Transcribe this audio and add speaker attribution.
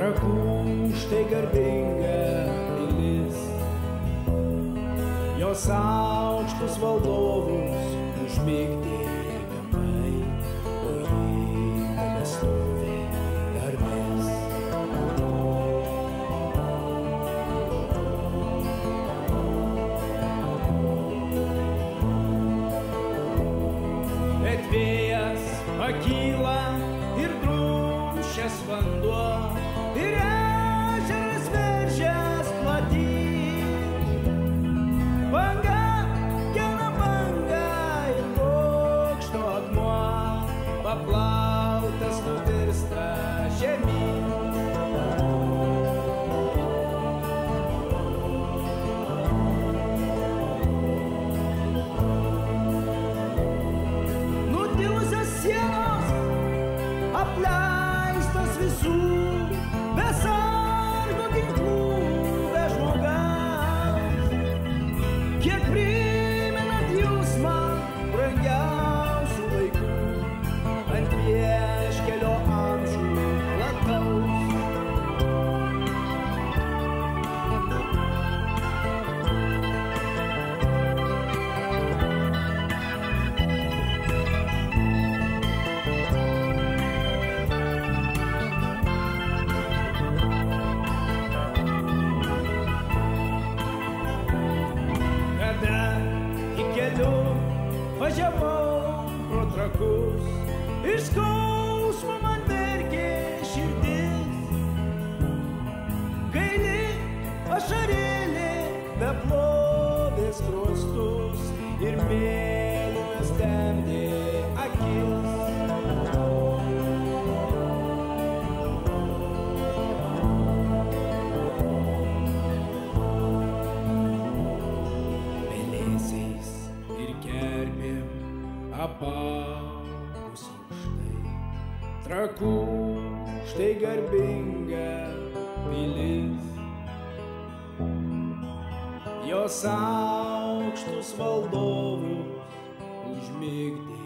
Speaker 1: Trakų štai garbinga pilis, jos aukštus valdovus užmigdė gamai, o ji tebestovi dar vis. Bet vėjas pakyla ir drumsčias vanduo, ir ežeras veržias platyn. Banga gena banga ir bokšto akmuo, paplautas nuvirsta žemyn. Nutilusios sienos apleistos visų, be sargo ginklų, be žmogaus. Kiek primenat jūs man brangiausių laikų, ant vieškelio amžių plataus. Važiavau pro Trakus, iš skausmo man verkė širdis. Gaili ašarėlė beplovė skruostus ir mėlynas temdė akis. Pelėsiais ir kerpėm apagusi štai, Trakų štai garbinga pilis, jos aukštus valdovus užmigdė